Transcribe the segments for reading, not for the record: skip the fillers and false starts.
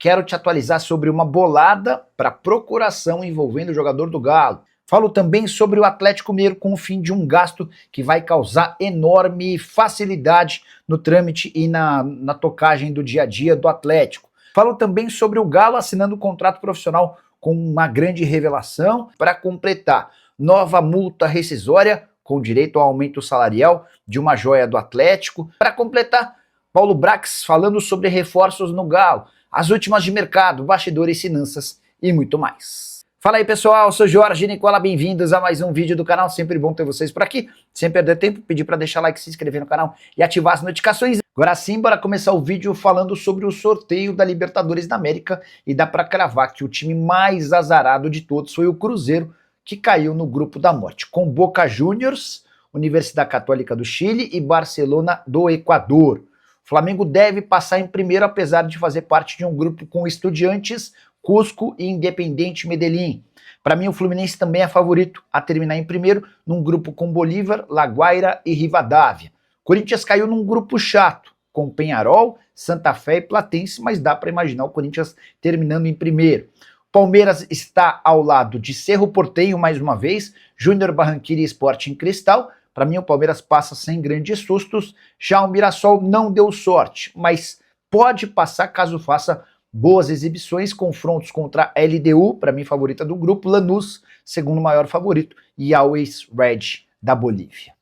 quero te atualizar sobre uma bolada para procuração envolvendo o jogador do Galo. Falo também sobre o Atlético Mineiro com o fim de um gasto que vai causar enorme facilidade no trâmite e na tocagem do dia a dia do Atlético. Falo também sobre o Galo assinando um contrato profissional com uma grande revelação para completar nova multa rescisória com direito ao aumento salarial de uma joia do Atlético. Para completar, Paulo Brax falando sobre reforços no Galo, as últimas de mercado, bastidores, finanças e muito mais. Fala aí pessoal, eu sou Jorge Nicola, bem-vindos a mais um vídeo do canal, sempre bom ter vocês por aqui. Sem perder tempo, pedir para deixar like, se inscrever no canal e ativar as notificações. Agora sim, bora começar o vídeo falando sobre o sorteio da Libertadores da América e dá para cravar que o time mais azarado de todos foi o Cruzeiro, que caiu no grupo da morte, com Boca Juniors, Universidade Católica do Chile e Barcelona do Equador. O Flamengo deve passar em primeiro, apesar de fazer parte de um grupo com Estudiantes, Cusco e Independiente Medellín. Para mim, o Fluminense também é favorito a terminar em primeiro, num grupo com Bolívar, La Guaira e Rivadavia. Corinthians caiu num grupo chato, com Peñarol, Santa Fé e Platense, mas dá para imaginar o Corinthians terminando em primeiro. Palmeiras está ao lado de Cerro Porteño mais uma vez, Júnior Barranquilla e Sporting Cristal. Para mim, o Palmeiras passa sem grandes sustos. Já o Mirassol não deu sorte, mas pode passar caso faça boas exibições, confrontos contra a LDU, para mim favorita do grupo, Lanús, segundo maior favorito, e Always Red da Bolívia.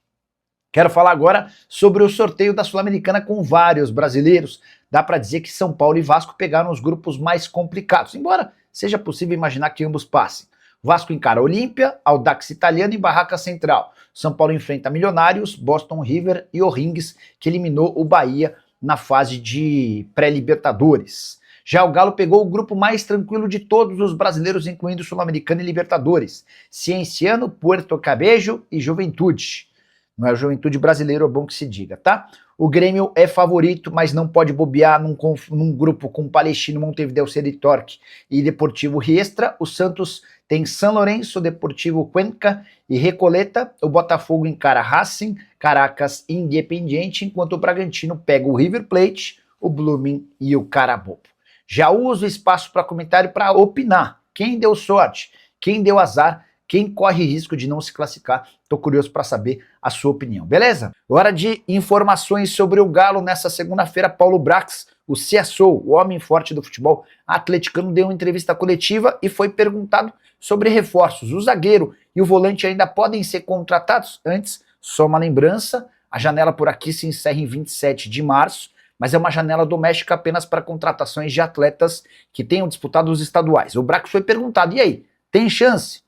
Quero falar agora sobre o sorteio da Sul-Americana com vários brasileiros. Dá para dizer que São Paulo e Vasco pegaram os grupos mais complicados, embora seja possível imaginar que ambos passem. Vasco encara Olímpia, Audax Italiano e Barraca Central. São Paulo enfrenta Milionários, Boston River e O'Rings, que eliminou o Bahia na fase de pré-Libertadores. Já o Galo pegou o grupo mais tranquilo de todos os brasileiros, incluindo Sul-Americana e Libertadores. Cienciano, Puerto Cabello e Juventude. Não é o Juventude brasileiro, é bom que se diga, tá? O Grêmio é favorito, mas não pode bobear num grupo com Palestino, Montevideo City Torque e Deportivo Riestra. O Santos tem São Lourenço, Deportivo Cuenca e Recoleta. O Botafogo encara Racing, Caracas e Independiente, enquanto o Bragantino pega o River Plate, o Blooming e o Carabobo. Já uso o espaço para comentário para opinar. Quem deu sorte? Quem deu azar? Quem corre risco de não se classificar? Tô curioso para saber a sua opinião, beleza? Hora de informações sobre o Galo nessa segunda-feira. Paulo Brax, o CSO, o homem forte do futebol atleticano, deu uma entrevista coletiva e foi perguntado sobre reforços. O zagueiro e o volante ainda podem ser contratados? Antes, só uma lembrança, a janela por aqui se encerra em 27 de março, mas é uma janela doméstica apenas para contratações de atletas que tenham disputado os estaduais. O Brax foi perguntado, e aí, tem chance?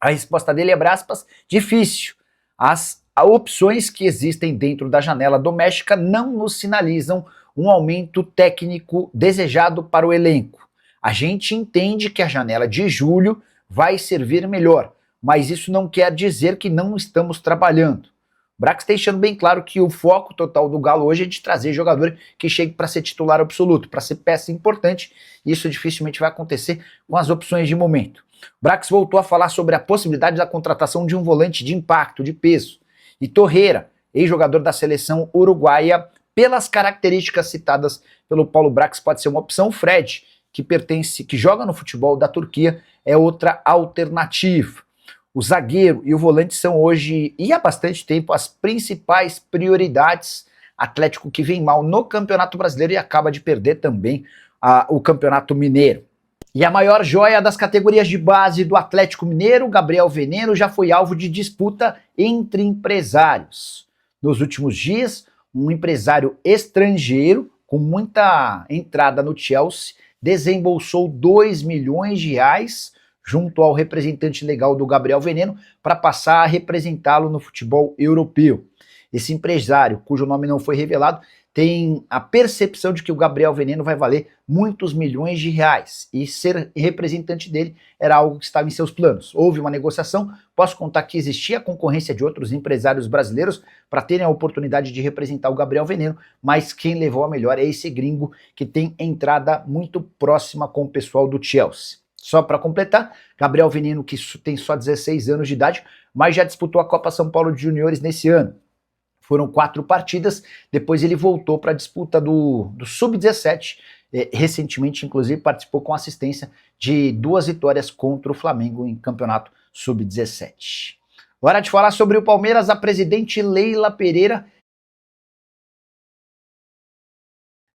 A resposta dele é, abre aspas, difícil. As opções que existem dentro da janela doméstica não nos sinalizam um aumento técnico desejado para o elenco. A gente entende que a janela de julho vai servir melhor, mas isso não quer dizer que não estamos trabalhando. O Brax está deixando bem claro que o foco total do Galo hoje é de trazer jogador que chegue para ser titular absoluto, para ser peça importante. Isso dificilmente vai acontecer com as opções de momento. O Brax voltou a falar sobre a possibilidade da contratação de um volante de impacto, de peso. E Torreira, ex-jogador da seleção uruguaia, pelas características citadas pelo Paulo Brax, pode ser uma opção. Fred, que joga no futebol da Turquia, é outra alternativa. O zagueiro e o volante são hoje, e há bastante tempo, as principais prioridades. Atlético que vem mal no Campeonato Brasileiro e acaba de perder também o Campeonato Mineiro. E a maior joia das categorias de base do Atlético Mineiro, Gabriel Veneiro, já foi alvo de disputa entre empresários. Nos últimos dias, um empresário estrangeiro, com muita entrada no Chelsea, desembolsou 2 milhões de reais junto ao representante legal do Gabriel Veneiro para passar a representá-lo no futebol europeu. Esse empresário, cujo nome não foi revelado, tem a percepção de que o Gabriel Veneiro vai valer muitos milhões de reais e ser representante dele era algo que estava em seus planos. Houve uma negociação, posso contar que existia a concorrência de outros empresários brasileiros para terem a oportunidade de representar o Gabriel Veneiro, mas quem levou a melhor é esse gringo que tem entrada muito próxima com o pessoal do Chelsea. Só para completar, Gabriel Veneiro, que tem só 16 anos de idade, mas já disputou a Copa São Paulo de Juniores nesse ano. Foram 4 partidas, depois ele voltou para a disputa do Sub-17 recentemente, inclusive, participou com assistência de 2 vitórias contra o Flamengo em campeonato sub-17. Hora de falar sobre o Palmeiras. A presidente Leila Pereira.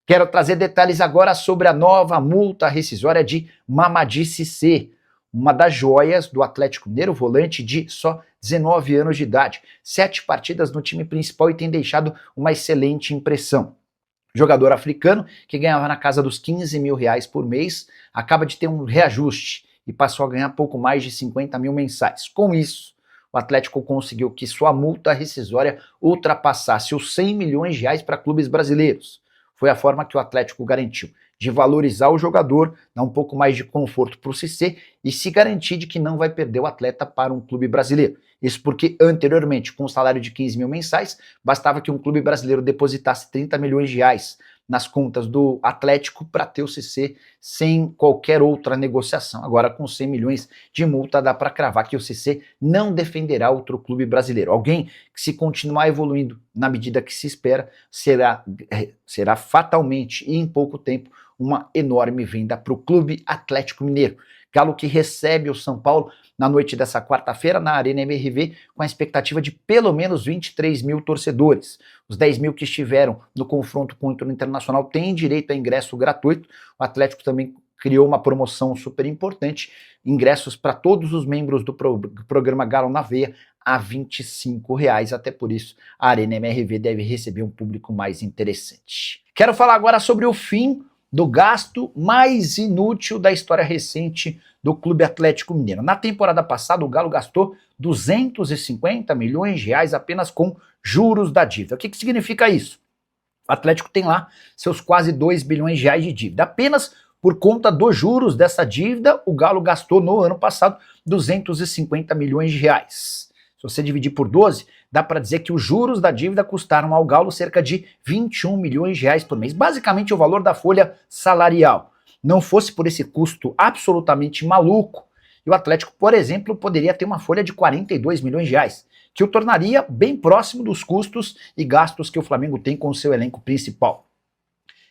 Quero trazer detalhes agora sobre a nova multa rescisória de Mamadi Cissé, uma das joias do Atlético Mineiro, volante de só 19 anos de idade. 7 partidas no time principal e tem deixado uma excelente impressão. Jogador africano que ganhava na casa dos 15 mil reais por mês, acaba de ter um reajuste e passou a ganhar pouco mais de 50 mil mensais. Com isso, o Atlético conseguiu que sua multa rescisória ultrapassasse os 100 milhões de reais para clubes brasileiros. Foi a forma que o Atlético garantiu de valorizar o jogador, dar um pouco mais de conforto para o Cissé e se garantir de que não vai perder o atleta para um clube brasileiro. Isso porque anteriormente, com um salário de 15 mil mensais, bastava que um clube brasileiro depositasse 30 milhões de reais nas contas do Atlético para ter o Cissé sem qualquer outra negociação. Agora, com 100 milhões de multa, dá para cravar que o Cissé não defenderá outro clube brasileiro. Alguém que, se continuar evoluindo na medida que se espera, será fatalmente e em pouco tempo uma enorme venda para o Clube Atlético Mineiro. Galo que recebe o São Paulo na noite dessa quarta-feira na Arena MRV com a expectativa de pelo menos 23 mil torcedores. Os 10 mil que estiveram no confronto contra o Internacional têm direito a ingresso gratuito. O Atlético também criou uma promoção super importante, ingressos para todos os membros do programa Galo na Veia a R$ 25. Até por isso, a Arena MRV deve receber um público mais interessante. Quero falar agora sobre o fim do gasto mais inútil da história recente do Clube Atlético Mineiro. Na temporada passada, o Galo gastou 250 milhões de reais apenas com juros da dívida. O que significa isso? O Atlético tem lá seus quase 2 bilhões de reais de dívida. Apenas por conta dos juros dessa dívida, o Galo gastou no ano passado 250 milhões de reais. Se você dividir por 12, dá para dizer que os juros da dívida custaram ao Galo cerca de 21 milhões de reais por mês. Basicamente o valor da folha salarial. Não fosse por esse custo absolutamente maluco, e o Atlético, por exemplo, poderia ter uma folha de 42 milhões de reais, que o tornaria bem próximo dos custos e gastos que o Flamengo tem com o seu elenco principal.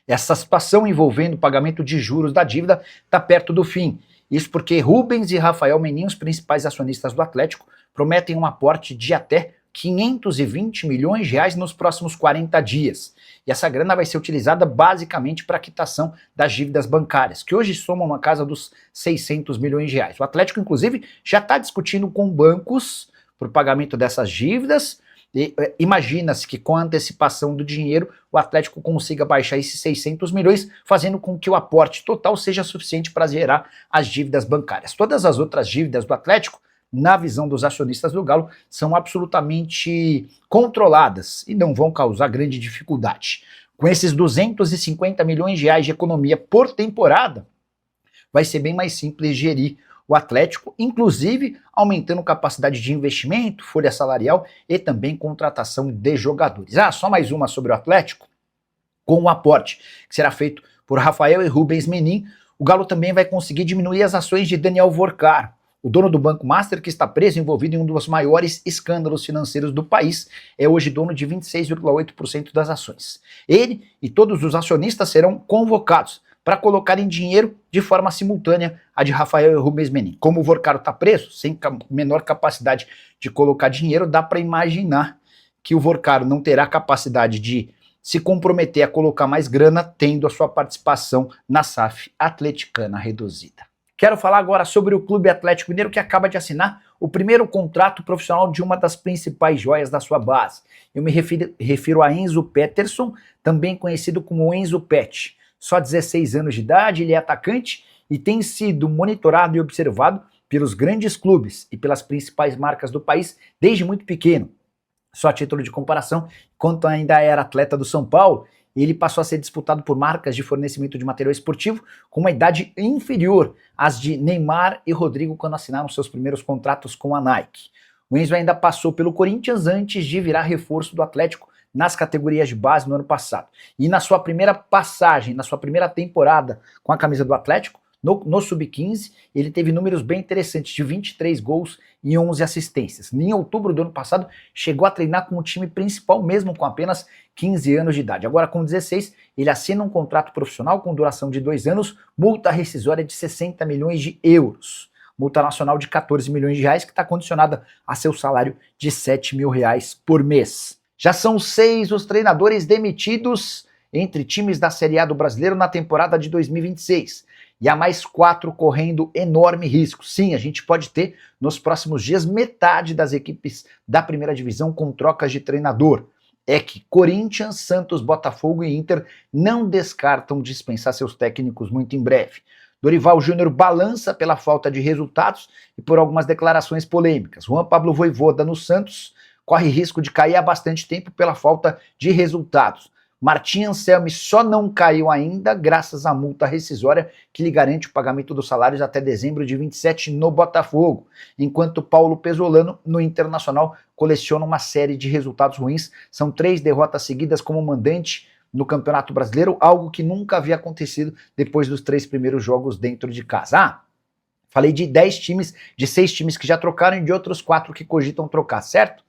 Essa situação envolvendo o pagamento de juros da dívida está perto do fim. Isso porque Rubens e Rafael Menin, os principais acionistas do Atlético, prometem um aporte de até 520 milhões de reais nos próximos 40 dias. E essa grana vai ser utilizada basicamente para a quitação das dívidas bancárias, que hoje somam uma casa dos 600 milhões de reais. O Atlético, inclusive, já está discutindo com bancos por pagamento dessas dívidas. Imagina-se que com a antecipação do dinheiro, o Atlético consiga baixar esses 600 milhões, fazendo com que o aporte total seja suficiente para zerar as dívidas bancárias. Todas as outras dívidas do Atlético, na visão dos acionistas do Galo, são absolutamente controladas e não vão causar grande dificuldade. Com esses 250 milhões de reais de economia por temporada, vai ser bem mais simples gerir o Atlético, inclusive aumentando capacidade de investimento, folha salarial e também contratação de jogadores. Só mais uma sobre o Atlético. Com o aporte que será feito por Rafael e Rubens Menin, o Galo também vai conseguir diminuir as ações de Daniel Vorcar, o dono do Banco Master, que está preso envolvido em um dos maiores escândalos financeiros do país, é hoje dono de 26,8% das ações. Ele e todos os acionistas serão convocados para colocarem dinheiro de forma simultânea a de Rafael e Rubens Menin. Como o Vorcaro está preso, sem menor capacidade de colocar dinheiro, dá para imaginar que o Vorcaro não terá capacidade de se comprometer a colocar mais grana, tendo a sua participação na SAF atleticana reduzida. Quero falar agora sobre o Clube Atlético Mineiro, que acaba de assinar o primeiro contrato profissional de uma das principais joias da sua base. Eu me refiro a Enzo Peterson, também conhecido como Enzo Pet. Só 16 anos de idade, ele é atacante e tem sido monitorado e observado pelos grandes clubes e pelas principais marcas do país desde muito pequeno. Só a título de comparação, enquanto ainda era atleta do São Paulo, ele passou a ser disputado por marcas de fornecimento de material esportivo com uma idade inferior às de Neymar e Rodrigo quando assinaram seus primeiros contratos com a Nike. O Enzo ainda passou pelo Corinthians antes de virar reforço do Atlético nas categorias de base no ano passado. E na sua primeira passagem, na sua primeira temporada com a camisa do Atlético, No Sub-15, ele teve números bem interessantes, de 23 gols e 11 assistências. Em outubro do ano passado, chegou a treinar com o time principal, mesmo com apenas 15 anos de idade. Agora, com 16, ele assina um contrato profissional com duração de 2 anos, multa rescisória de 60 milhões de euros. Multa nacional de 14 milhões de reais, que está condicionada a seu salário de 7 mil reais por mês. Já são 6 os treinadores demitidos entre times da Série A do Brasileiro na temporada de 2026. E há mais 4 correndo enorme risco. Sim, a gente pode ter nos próximos dias metade das equipes da primeira divisão com trocas de treinador. É que Corinthians, Santos, Botafogo e Inter não descartam dispensar seus técnicos muito em breve. Dorival Júnior balança pela falta de resultados e por algumas declarações polêmicas. Juan Pablo Vojvoda no Santos corre risco de cair há bastante tempo pela falta de resultados. Martim Anselmi só não caiu ainda graças à multa rescisória que lhe garante o pagamento dos salários até dezembro de 27 no Botafogo, enquanto Paulo Pesolano no Internacional coleciona uma série de resultados ruins. São 3 derrotas seguidas como mandante no Campeonato Brasileiro, algo que nunca havia acontecido depois dos 3 primeiros jogos dentro de casa. Falei de 10 times, de 6 times que já trocaram e de outros 4 que cogitam trocar, certo?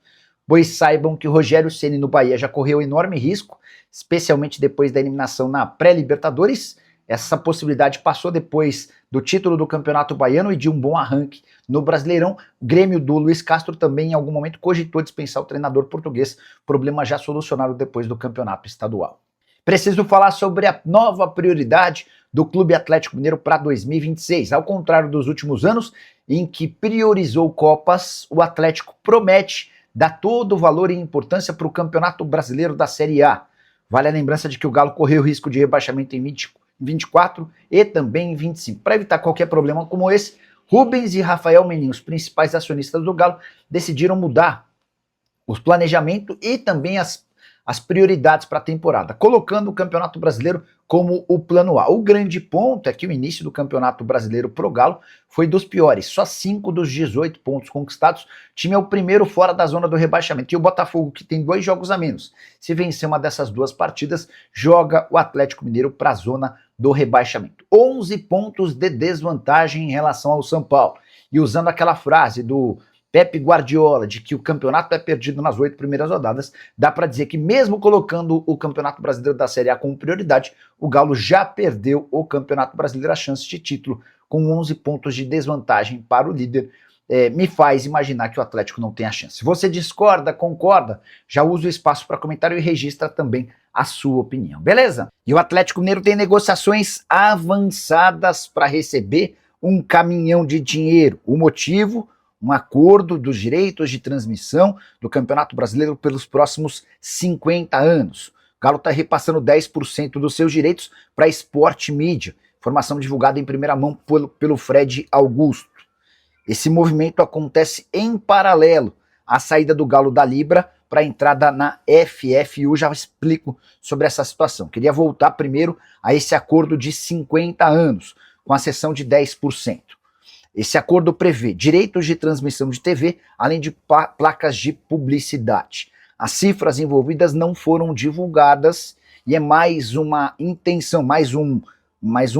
Pois saibam que Rogério Ceni no Bahia já correu enorme risco, especialmente depois da eliminação na pré-Libertadores. Essa possibilidade passou depois do título do Campeonato Baiano e de um bom arranque no Brasileirão. O Grêmio do Luiz Castro também em algum momento cogitou dispensar o treinador português, problema já solucionado depois do Campeonato Estadual. Preciso falar sobre a nova prioridade do Clube Atlético Mineiro para 2026. Ao contrário dos últimos anos, em que priorizou Copas, o Atlético promete dar todo o valor e importância para o Campeonato Brasileiro da Série A. Vale a lembrança de que o Galo correu risco de rebaixamento em 24 e também em 25. Para evitar qualquer problema como esse, Rubens e Rafael Menin, os principais acionistas do Galo, decidiram mudar o planejamento e também as prioridades para a temporada, colocando o Campeonato Brasileiro como o plano A. O grande ponto é que o início do Campeonato Brasileiro pro Galo foi dos piores, só 5 dos 18 pontos conquistados. O time é o primeiro fora da zona do rebaixamento. E o Botafogo, que tem 2 jogos a menos, se vencer uma dessas 2 partidas, joga o Atlético Mineiro para a zona do rebaixamento. 11 pontos de desvantagem em relação ao São Paulo. E usando aquela frase do Pepe Guardiola, de que o campeonato é perdido nas 8 primeiras rodadas, dá para dizer que mesmo colocando o Campeonato Brasileiro da Série A como prioridade, o Galo já perdeu o Campeonato Brasileiro, a chance de título, com 11 pontos de desvantagem para o líder. Me faz imaginar que o Atlético não tem a chance. Se você discorda, concorda, já usa o espaço para comentário e registra também a sua opinião, beleza? E o Atlético Mineiro tem negociações avançadas para receber um caminhão de dinheiro. O motivo? Um acordo dos direitos de transmissão do Campeonato Brasileiro pelos próximos 50 anos. O Galo está repassando 10% dos seus direitos para a Sport Media, informação divulgada em primeira mão pelo Fred Augusto. Esse movimento acontece em paralelo à saída do Galo da Libra para a entrada na FFU. Já explico sobre essa situação. Queria voltar primeiro a esse acordo de 50 anos, com a cessão de 10%. Esse acordo prevê direitos de transmissão de TV, além de placas de publicidade. As cifras envolvidas não foram divulgadas e é mais uma intenção, mais um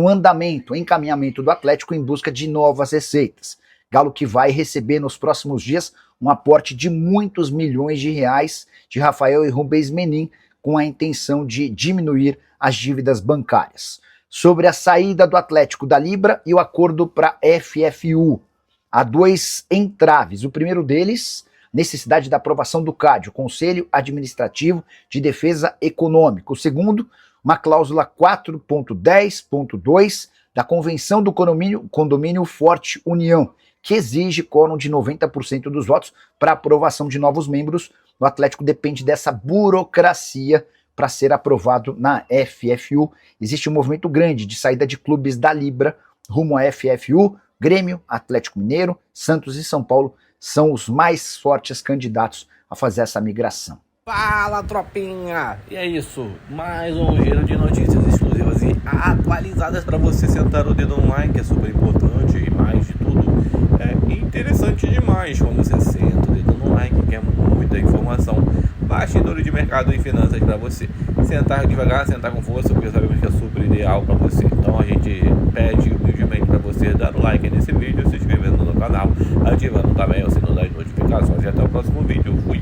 andamento, encaminhamento do Atlético em busca de novas receitas. Galo que vai receber nos próximos dias um aporte de muitos milhões de reais de Rafael e Rubens Menin, com a intenção de diminuir as dívidas bancárias. Sobre a saída do Atlético da Libra e o acordo para FFU. Há 2 entraves. O primeiro deles, necessidade da aprovação do CAD, o Conselho Administrativo de Defesa Econômica. O segundo, uma cláusula 4.10.2 da Convenção do Condomínio Forte União, que exige quórum de 90% dos votos para aprovação de novos membros. O Atlético depende dessa burocracia para ser aprovado na FFU. Existe um movimento grande de saída de clubes da Libra rumo à FFU. Grêmio, Atlético Mineiro, Santos e São Paulo são os mais fortes candidatos a fazer essa migração. Fala, tropinha! E é isso, mais um giro de notícias exclusivas e atualizadas para você sentar o dedo no like, é super importante e mais de tudo, é interessante demais quando você senta o dedo no like, que é muita informação, bastidores de mercado e finanças para você sentar devagar, sentar com força, porque sabemos que é super ideal para você. Então a gente pede humildemente esse vídeo, se inscrevendo no canal, ativando também o sino das notificações. E até o próximo vídeo. Fui.